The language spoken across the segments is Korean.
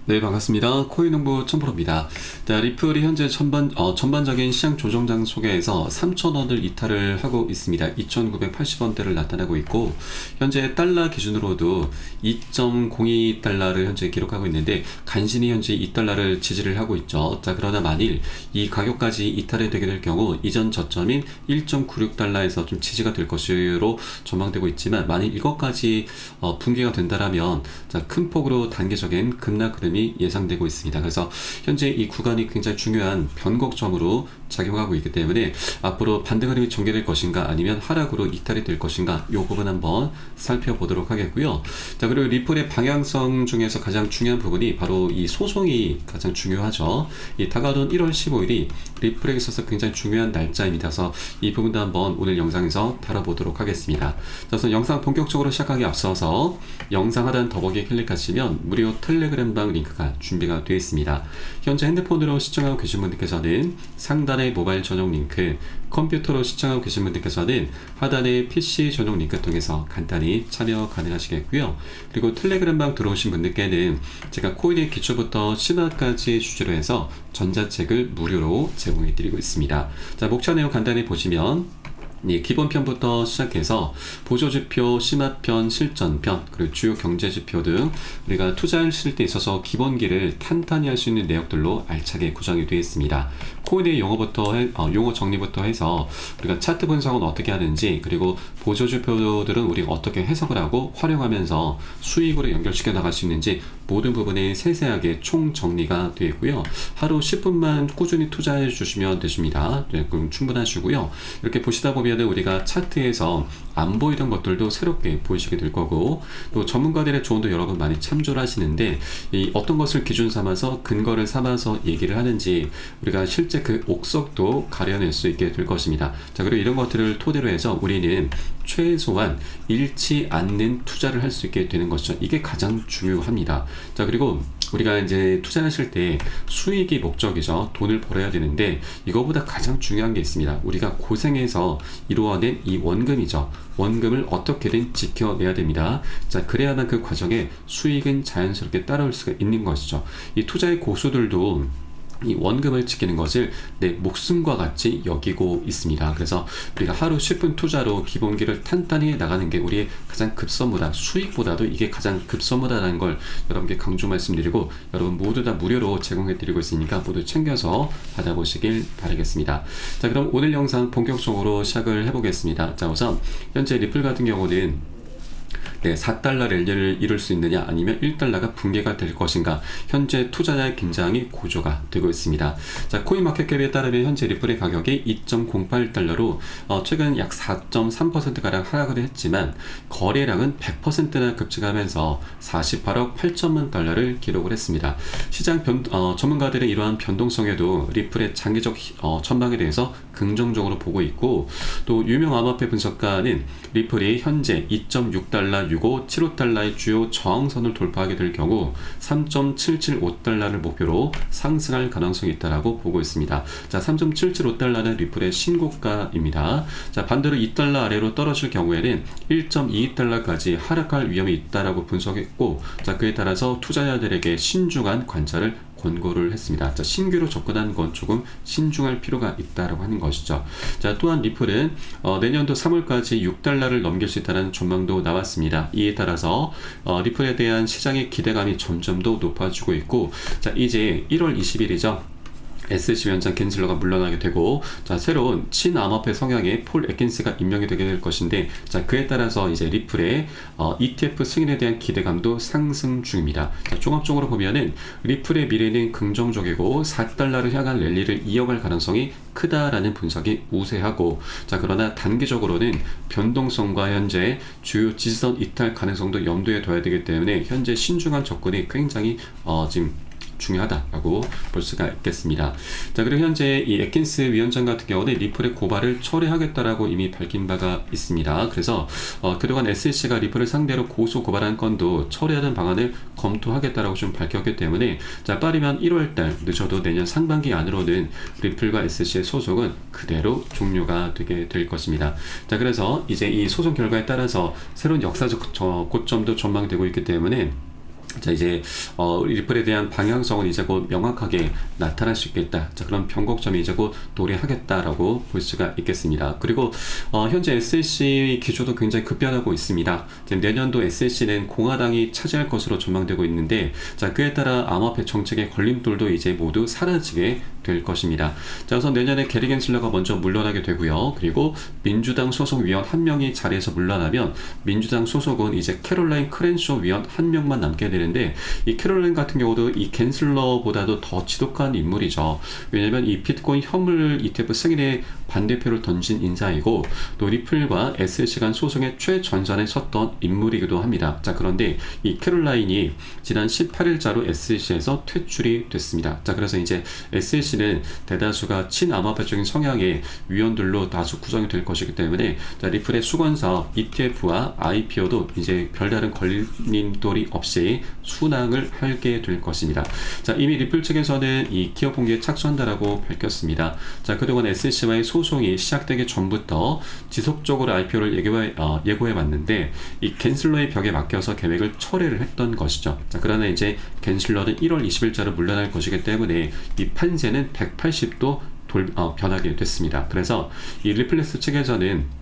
네, 반갑습니다. 코인홍보 첨프로입니다. 자, 리플이 현재 전반적인 시장 조정장 속에서 3,000원을 이탈을 하고 있습니다. 2,980원대를 나타내고 있고, 현재 달러 기준으로도 2.02달러를 현재 기록하고 있는데, 간신히 현재 2달러를 지지를 하고 있죠. 자, 그러나 만일 이 가격까지 이탈이 되게 될 경우, 이전 저점인 1.96달러에서 좀 지지가 될 것으로 전망되고 있지만, 만일 이것까지 붕괴가 된다라면, 자, 큰 폭으로 단계적인 급락 흐름이 예상되고 있습니다. 그래서 현재 이 구간이 굉장히 중요한 변곡점으로 작용하고 있기 때문에 앞으로 반등 흐름이 전개될 것인가 아니면 하락으로 이탈이 될 것인가 이 부분 한번 살펴보도록 하겠고요. 자, 그리고 리플의 방향성 중에서 가장 중요한 부분이 바로 이 소송이 가장 중요하죠. 이 다가오는 1월 15일이 리플에 있어서 굉장히 중요한 날짜입니다. 그래서 이 부분도 한번 오늘 영상에서 다뤄보도록 하겠습니다. 자, 그래서 영상 본격적으로 시작하기 앞서서 영상 하단 더보기에 클릭하시면 무료 텔레그램방 링크가 준비가 되어 있습니다. 현재 핸드폰으로 시청하고 계신 분들께서는 상단의 모바일 전용 링크, 컴퓨터로 시청하고 계신 분들께서는 하단의 PC 전용 링크 통해서 간단히 참여 가능하시겠고요. 그리고 텔레그램방 들어오신 분들께는 제가 코인의 기초부터 심화까지 주제로 해서 전자책을 무료로 제공해 드리고 있습니다. 자, 목차 내용 간단히 보시면 기본편부터 시작해서 보조지표, 심화편, 실전편, 그리고 주요 경제지표 등 우리가 투자하실 때 있어서 기본기를 탄탄히 할 수 있는 내역들로 알차게 구성이 되어 있습니다. 코인의 용어 정리부터 해서 우리가 차트 분석은 어떻게 하는지, 그리고 보조지표들은 우리가 어떻게 해석을 하고 활용하면서 수익으로 연결시켜 나갈 수 있는지 모든 부분에 세세하게 총 정리가 되어 있고요. 하루 10분만 꾸준히 투자해 주시면 되십니다. 네, 그럼 충분하시고요. 이렇게 보시다 보면 우리가 차트에서 안 보이던 것들도 새롭게 보이시게 될 거고, 또 전문가들의 조언도 여러분 많이 참조를 하시는데 이 어떤 것을 기준 삼아서 근거를 삼아서 얘기를 하는지 우리가 실제 그 옥석도 가려낼 수 있게 될 것입니다. 자, 그리고 이런 것들을 토대로 해서 우리는 최소한 잃지 않는 투자를 할 수 있게 되는 것이죠. 이게 가장 중요합니다. 자, 그리고 우리가 이제 투자하실 때 수익이 목적이죠. 돈을 벌어야 되는데 이거보다 가장 중요한 게 있습니다. 우리가 고생해서 이루어낸 이 원금이죠. 원금을 어떻게든 지켜내야 됩니다. 자, 그래야만 그 과정에 수익은 자연스럽게 따라올 수가 있는 것이죠. 이 투자의 고수들도 이 원금을 지키는 것을 내 목숨과 같이 여기고 있습니다. 그래서 우리가 하루 10분 투자로 기본기를 탄탄히 나가는 게 우리의 가장 급선무다. 수익보다도 이게 가장 급선무다라는 걸 여러분께 강조 말씀드리고, 여러분 모두 다 무료로 제공해 드리고 있으니까 모두 챙겨서 받아보시길 바라겠습니다. 자, 그럼 오늘 영상 본격적으로 시작을 해보겠습니다. 자, 우선 현재 리플 같은 경우는 4달러 랠리를 이룰 수 있느냐 아니면 1달러가 붕괴가 될 것인가, 현재 투자자의 긴장이 고조가 되고 있습니다. 자, 코인마켓캡에 따르면 현재 리플의 가격이 2.08달러로 최근 약 4.3%가량 하락을 했지만 거래량은 100%나 급증하면서 48억 8천만 달러를 기록을 했습니다. 시장 전문가들의 이러한 변동성에도 리플의 장기적 전망에 대해서 긍정적으로 보고 있고, 또 유명 암호화폐 분석가는 리플이 현재 2.6달러 유고 75달러의 주요 저항선을 돌파하게 될 경우 3.775달러를 목표로 상승할 가능성이 있다고 보고 있습니다. 자, 3.775달러는 리플의 신고가입니다. 자, 반대로 2달러 아래로 떨어질 경우에는 1.22달러까지 하락할 위험이 있다고 분석했고, 자, 그에 따라서 투자자들에게 신중한 관찰을 권고를 했습니다. 자, 신규로 접근하는 건 조금 신중할 필요가 있다고 하는 것이죠. 자, 또한 리플은 내년도 3월까지 6달러를 넘길 수 있다는 전망도 나왔습니다. 이에 따라서 리플에 대한 시장의 기대감이 점점 더 높아지고 있고, 자, 이제 1월 20일이죠. SC 위원장 겐슬러가 물러나게 되고, 자, 새로운 친암호화폐 성향의 폴 애킨스가 임명이 되게 될 것인데, 자, 그에 따라서 이제 리플의 ETF 승인에 대한 기대감도 상승 중입니다. 자, 종합적으로 보면은 리플의 미래는 긍정적이고 4달러를 향한 랠리를 이어갈 가능성이 크다라는 분석이 우세하고, 자, 그러나 단기적으로는 변동성과 현재 주요 지지선 이탈 가능성도 염두에 둬야 되기 때문에 현재 신중한 접근이 굉장히 지금 중요하다라고 볼 수가 있겠습니다. 자, 그리고 현재 이 애킨스 위원장 같은 경우는 리플의 고발을 철회하겠다라고 이미 밝힌 바가 있습니다. 그래서 그동안 SEC가 리플을 상대로 고소 고발한 건도 철회하는 방안을 검토하겠다라고 좀 밝혔기 때문에, 자, 빠르면 1월달, 늦어도 내년 상반기 안으로는 리플과 SEC의 소송은 그대로 종료가 되게 될 것입니다. 자, 그래서 이제 이 소송 결과에 따라서 새로운 역사적 고점도 전망되고 있기 때문에 자, 이제 리플에 대한 방향성은 이제 곧 명확하게 나타날 수 있겠다. 자, 그런 변곡점이 이제 곧 도래하겠다라고 볼 수가 있겠습니다. 그리고 현재 SLC 기조도 굉장히 급변하고 있습니다. 지금 내년도 SLC는 공화당이 차지할 것으로 전망되고 있는데, 자, 그에 따라 암호화폐 정책의 걸림돌도 이제 모두 사라지게 될 것입니다. 자, 우선 내년에 게리 겐슬러가 먼저 물러나게 되고요. 그리고 민주당 소속 위원 한 명이 자리에서 물러나면 민주당 소속은 이제 캐롤라인 크랜쇼 위원 한 명만 남게 되는데, 이 캐롤라인 같은 경우도 이 겐슬러보다도 더 지독한 인물이죠. 왜냐면 이 비트코인 현물 ETF 승인에 반대표를 던진 인사이고, 또 리플과 SLC 간 소송의 최전선에 섰던 인물이기도 합니다. 자, 그런데 이 캐롤라인이 지난 18일자로 SLC에서 퇴출이 됐습니다. 자, 그래서 이제 SLC는 대다수가 친암호화폐적인 성향의 위원들로 다수 구성이 될 것이기 때문에, 자, 리플의 수건사업, ETF와 IPO도 이제 별다른 걸림돌이 없이 순항을 하게 될 것입니다. 자, 이미 리플 측에서는 이 기업 공개에 착수한다라고 밝혔습니다. 자, 그동안 SLC와의 소송이 시작되기 전부터 지속적으로 IPO를 예고해 왔는데, 이 겐슬러의 벽에 막혀서 계획을 철회를 했던 것이죠. 자, 그러나 이제 겐슬러는 1월 20일자로 물러날 것이기 때문에 이 판세는 180도 변하게 됐습니다. 그래서 이 리플렉스 측에서는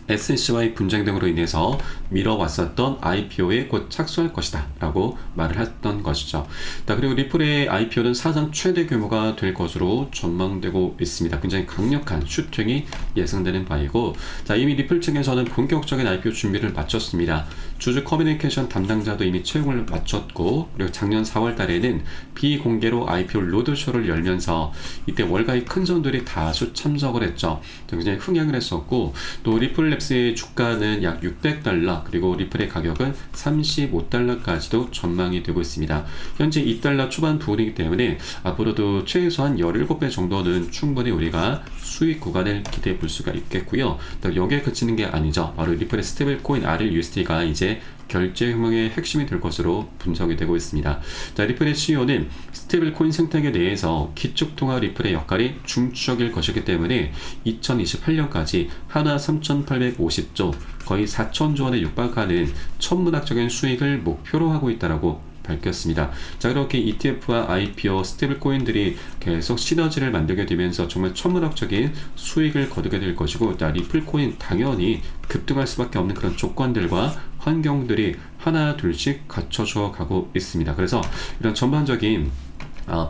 SLC와의 분쟁 등으로 인해서 미뤄왔었던 IPO에 곧 착수할 것이다 라고 말을 했던 것이죠. 자, 그리고 리플의 IPO는 사상 최대 규모가 될 것으로 전망되고 있습니다. 굉장히 강력한 슈팅이 예상되는 바이고, 자, 이미 리플 측에서는 본격적인 IPO 준비를 마쳤습니다. 주주 커뮤니케이션 담당자도 이미 채용을 마쳤고, 그리고 작년 4월 달에는 비공개로 IPO 로드쇼를 열면서 이때 월가의 큰 손들이 다수 참석을 했죠. 굉장히 흥행을 했었고, 또 리플 랩스의 주가는 약 600달러, 그리고 리플의 가격은 35달러까지도 전망이 되고 있습니다. 현재 2달러 초반 부분이기 때문에 앞으로도 최소한 17배 정도는 충분히 우리가 수익 구간을 기대해 볼 수가 있겠고요. 또 여기에 그치는 게 아니죠. 바로 리플의 스테이블 코인 RLUSD가 이제 결제 혁명의 핵심이 될 것으로 분석이 되고 있습니다. 자, 리플의 CEO는 스테이블 코인 생태계 내에서 기축통화 리플의 역할이 중추적일 것이기 때문에 2028년까지 하나 3,850조, 거의 4,000조 원에 육박하는 천문학적인 수익을 목표로 하고 있다라고 밝혔습니다. 자, 그렇게 ETF와 IPO, 스테이블 코인들이 계속 시너지를 만들게 되면서 정말 천문학적인 수익을 거두게 될 것이고, 자, 리플 코인 당연히 급등할 수밖에 없는 그런 조건들과 환경들이 하나 둘씩 갖춰져 가고 있습니다. 그래서 이런 전반적인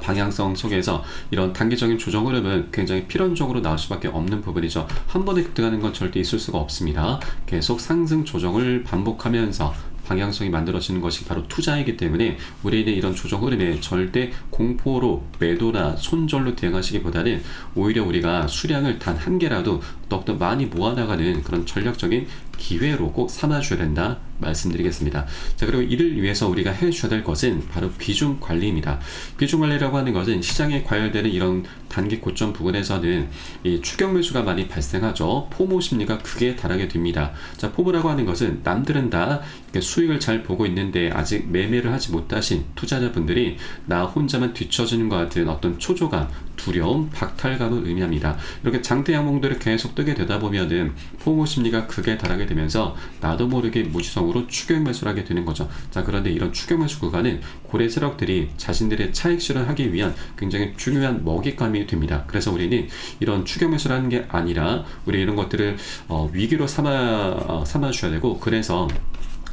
방향성 속에서 이런 단기적인 조정 흐름은 굉장히 필연적으로 나올 수밖에 없는 부분이죠. 한 번에 급등하는 건 절대 있을 수가 없습니다. 계속 상승 조정을 반복하면서 방향성이 만들어지는 것이 바로 투자이기 때문에 우리는 이런 조정 흐름에 절대 공포로 매도나 손절로 대응하시기보다는 오히려 우리가 수량을 단 한 개라도 더욱더 많이 모아나가는 그런 전략적인 기회로 꼭 삼아줘야 된다 말씀드리겠습니다. 자, 그리고 이를 위해서 우리가 해줘야 될 것은 바로 비중 관리입니다. 비중 관리라고 하는 것은 시장에 과열되는 이런 단기 고점 부근에서는 이 추격 매수가 많이 발생하죠. 포모 심리가 크게 달하게 됩니다. 자, 포모라고 하는 것은 남들은 다 수익을 잘 보고 있는데 아직 매매를 하지 못하신 투자자분들이 나 혼자만 뒤처지는 것 같은 어떤 초조감, 두려움, 박탈감을 의미합니다. 이렇게 장대 양봉들이 계속 뜨게 되다 보면은 포모 심리가 크게 달하게 되면서 나도 모르게 무지성으로 추격 매수를 하게 되는 거죠. 자, 그런데 이런 추격 매수 구간은 고래 세력들이 자신들의 차익 실현하기 위한 굉장히 중요한 먹잇감이 됩니다. 그래서 우리는 이런 추격 매수를 하는 게 아니라 우리 이런 것들을 위기로 삼아줘야 되고, 그래서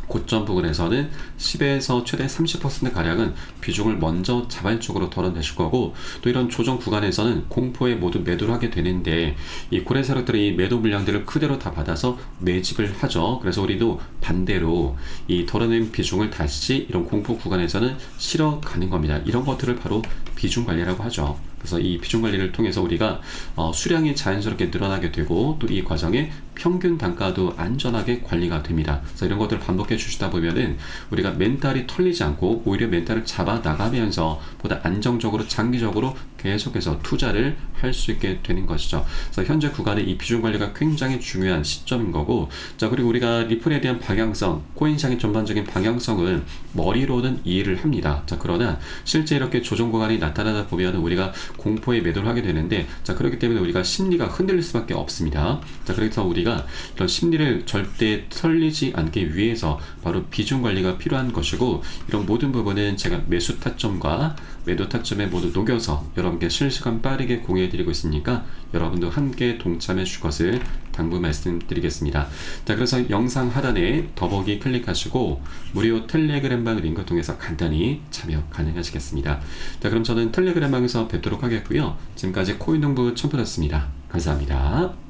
고점 부근에서는 10에서 최대 30%가량은 비중을 먼저 자발적으로 덜어내실 거고, 또 이런 조정 구간에서는 공포에 모두 매도를 하게 되는데 이 고래 세력들이 매도 물량들을 그대로 다 받아서 매집을 하죠. 그래서 우리도 반대로 이 덜어낸 비중을 다시 이런 공포 구간에서는 실어가는 겁니다. 이런 것들을 바로 비중 관리라고 하죠. 그래서 이 비중 관리를 통해서 우리가 수량이 자연스럽게 늘어나게 되고, 또 이 과정에 평균 단가도 안전하게 관리가 됩니다. 그래서 이런 것들을 반복해 주시다 보면은 우리가 멘탈이 털리지 않고 오히려 멘탈을 잡아 나가면서 보다 안정적으로 장기적으로 계속해서 투자를 할 수 있게 되는 것이죠. 그래서 현재 구간의 이 비중 관리가 굉장히 중요한 시점인 거고, 자, 그리고 우리가 리플에 대한 방향성, 코인시장의 전반적인 방향성은 머리로는 이해를 합니다. 자, 그러나 실제 이렇게 조정 구간이 나타나다 보면 우리가 공포에 매도를 하게 되는데, 자, 그렇기 때문에 우리가 심리가 흔들릴 수밖에 없습니다. 자, 그래서 우리가 이런 심리를 절대 털리지 않기 위해서 바로 비중 관리가 필요한 것이고, 이런 모든 부분은 제가 매수 타점과 매도 타점에 모두 녹여서 여러분께 실시간 빠르게 공유해드리고 있으니까 여러분도 함께 동참해 주실 것을 당부 말씀드리겠습니다. 자, 그래서 영상 하단에 더보기 클릭하시고 무료 텔레그램방 링크 통해서 간단히 참여 가능하시겠습니다. 자, 그럼 저는 텔레그램방에서 뵙도록 하겠고요. 지금까지 코인농부 첨프였습니다. 감사합니다.